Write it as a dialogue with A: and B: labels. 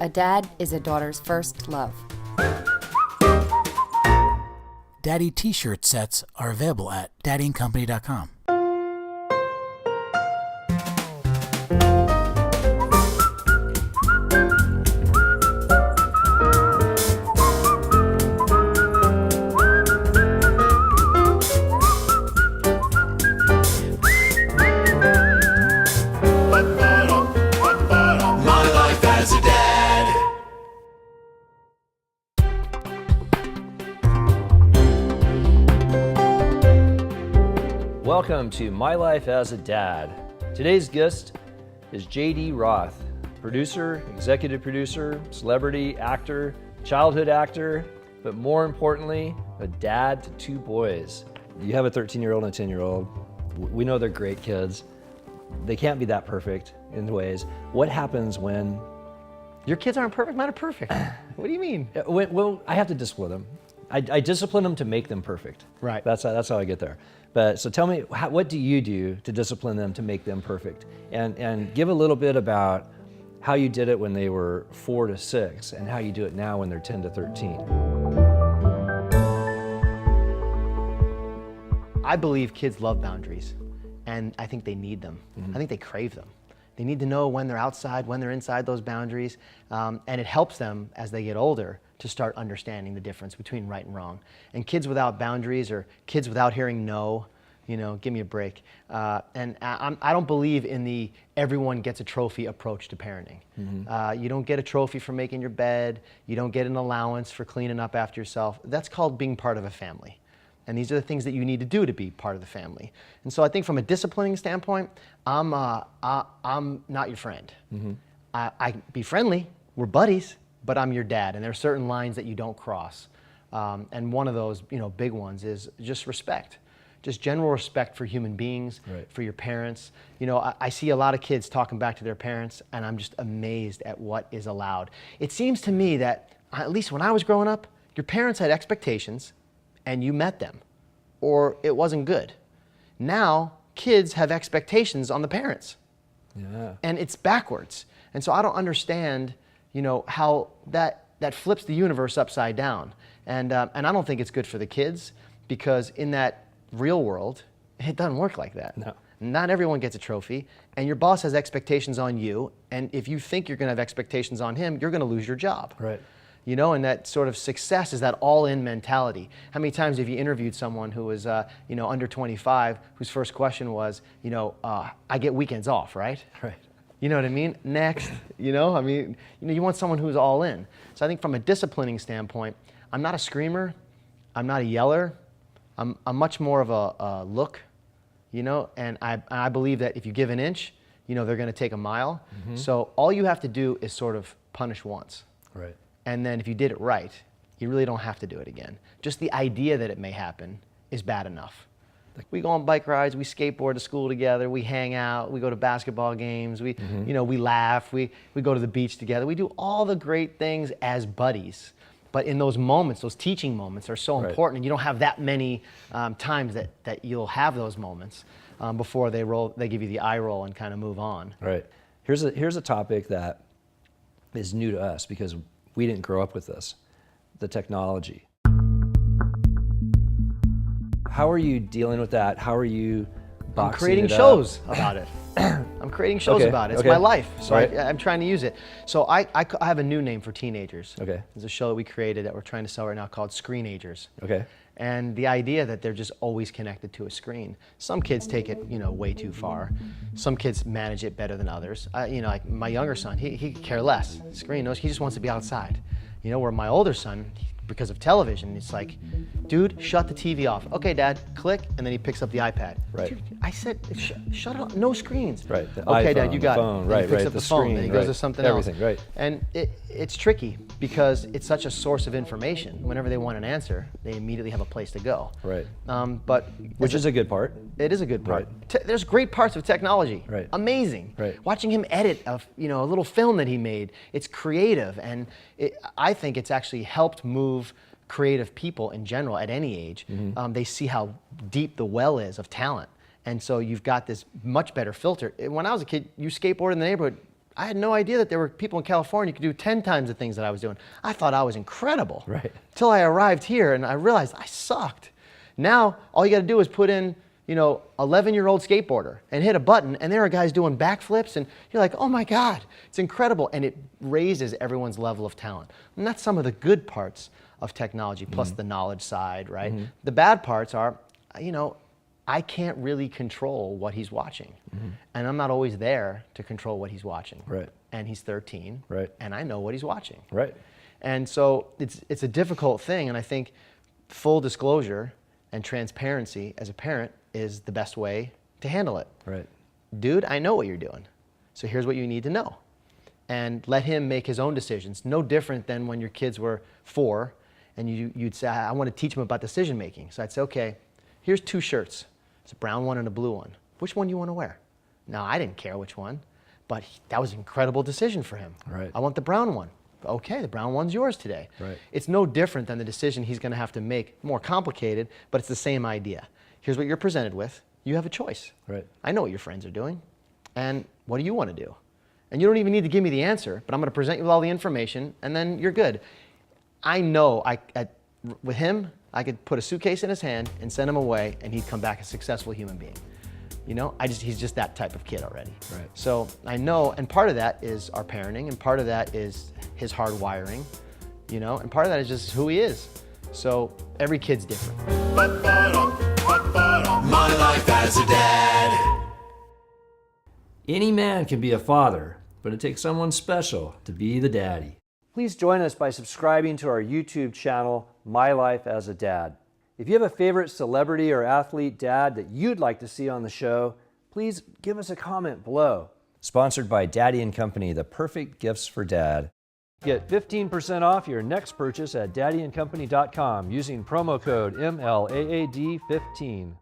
A: A dad is a daughter's first love.
B: Daddy t-shirt sets are available at daddyandcompany.com.
C: My life as a dad.
D: Welcome to My Life as a Dad. Today's guest is J.D. Roth, producer, executive producer, celebrity actor, childhood actor, but more importantly, a dad to two boys. You have a 13-year-old and a 10-year-old. We know they're great kids. They can't be that perfect in ways. What happens when...
E: Your kids aren't perfect? Mine are perfect. What do you mean?
D: Well, I have to discipline them. I discipline them to make them perfect.
E: Right.
D: That's how I get there. But so tell me, what do you do to discipline them to make them perfect? And give a little bit about how you did it when they were 4 to 6 and how you do it now when they're 10 to 13.
E: I believe kids love boundaries, and I think they need them. I think they crave them. They need to know when they're outside, when they're inside those boundaries, and it helps them as they get older to start understanding the difference between right and wrong. And kids without boundaries, or kids without hearing no, give me a break. And I don't believe in the everyone gets a trophy approach to parenting. You don't get a trophy for making your bed. You don't get an allowance for cleaning up after yourself. That's called being part of a family. And these are the things that you need to do to be part of the family. And so I think from a disciplining standpoint, I'm not your friend. I be friendly, we're buddies, but I'm your dad, and there are certain lines that you don't cross. And one of those, big ones is just respect. Just general respect for human beings,
D: Right.
E: for your parents. I see a lot of kids talking back to their parents, and I'm just amazed at what is allowed. It seems to me that, at least when I was growing up, your parents had expectations, and you met them, or it wasn't good. Now, kids have expectations on the parents.
D: Yeah.
E: And it's backwards. And so I don't understand, how that flips the universe upside down. And I don't think it's good for the kids, because in that real world, it doesn't work like that.
D: No.
E: Not everyone gets a trophy, and your boss has expectations on you, and if you think you're gonna have expectations on him, you're gonna lose your job.
D: Right.
E: And that sort of success is that all-in mentality. How many times have you interviewed someone who was, under 25, whose first question was, I get weekends off, right?
D: Right.
E: You know what I mean? Next, you want someone who's all in. So I think from a disciplining standpoint, I'm not a screamer, I'm not a yeller, I'm much more of a look, and I believe that if you give an inch, they're gonna take a mile. So all you have to do is sort of punish once.
D: Right.
E: And then if you did it right, you really don't have to do it again. Just the idea that it may happen is bad enough. We go on bike rides, we skateboard to school together, we hang out, we go to basketball games, we laugh, we go to the beach together. We do all the great things as buddies. But in those moments, those teaching moments are so
D: Right.
E: important, and you don't have that many times that you'll have those moments before they give you the eye roll and kind of move on.
D: Right. Here's a topic that is new to us because we didn't grow up with this, the technology. How are you dealing with that? How are you boxing
E: I'm creating
D: it up?
E: shows about it. I'm creating shows
D: Okay,
E: about it. It's
D: okay.
E: my life, so
D: Right.
E: I'm trying to use it. So I have a new name for teenagers.
D: Okay.
E: There's a show that we created that we're trying to sell right now called Screenagers.
D: Okay.
E: And the idea that they're just always connected to a screen. Some kids take it, way too far. Some kids manage it better than others. Like my younger son, he could care less. Screen, he just wants to be outside. Where my older son, because of television, it's like, dude, shut the TV off. Okay, Dad, click, and then he picks up the iPad.
D: Right.
E: Dude, I said, shut it off, no screens.
D: Right. The
E: Okay,
D: iPhone,
E: Dad, you got
D: the phone,
E: it. Then
D: right,
E: he picks
D: right,
E: up
D: the
E: the phone,
D: screen,
E: then he goes
D: right.
E: to something
D: Everything,
E: else.
D: right.
E: And it's tricky because it's such a source of information. Whenever they want an answer, they immediately have a place to go.
D: Right.
E: But
D: Which is a good part.
E: it is a good part.
D: Right.
E: There's great parts of technology.
D: Right.
E: Amazing.
D: Right.
E: Watching him edit a little film that he made, it's creative, and I think it's actually helped move creative people in general at any age. They see how deep the well is of talent, and so you've got this much better filter. When I was a kid, you skateboarded in the neighborhood. I had no idea that there were people in California who could do 10 times the things that I was doing. I thought I was incredible.
D: Right.
E: Till I arrived here and I realized I sucked. Now, all you got to do is put in, 11-year-old skateboarder and hit a button, and there are guys doing backflips, and you're like, oh my God, it's incredible. And it raises everyone's level of talent. And that's some of the good parts of technology, plus the knowledge side, right? The bad parts are, I can't really control what he's watching. And I'm not always there to control what he's watching.
D: Right.
E: And he's 13.
D: Right.
E: And I know what he's watching.
D: Right.
E: And so it's a difficult thing, and I think full disclosure and transparency as a parent is the best way to handle it.
D: Right.
E: Dude, I know what you're doing, so here's what you need to know. And let him make his own decisions. No different than when your kids were 4 and you'd say, I want to teach them about decision making. So I'd say, okay, here's 2 shirts. It's a brown one and a blue one. Which one do you want to wear? Now, I didn't care which one, but that was an incredible decision for him.
D: Right.
E: I want the brown one. Okay, the brown one's yours today.
D: Right.
E: It's no different than the decision he's going to have to make, more complicated, but it's the same idea. Here's what you're presented with. You have a choice.
D: Right.
E: I know what your friends are doing, and what do you want to do? And you don't even need to give me the answer, but I'm going to present you with all the information, and then you're good. I know with him, I could put a suitcase in his hand and send him away, and he'd come back a successful human being. He's just that type of kid already.
D: Right.
E: So I know, and part of that is our parenting, and part of that is his hard wiring, and part of that is just who he is. So every kid's different.
C: My life as a dad.
D: Any man can be a father, but it takes someone special to be the daddy. Please join us by subscribing to our YouTube channel, My Life as a Dad. If you have a favorite celebrity or athlete dad that you'd like to see on the show, please give us a comment below. Sponsored by Daddy & Company, the perfect gifts for dad. Get 15% off your next purchase at daddyandcompany.com using promo code MLAAD15.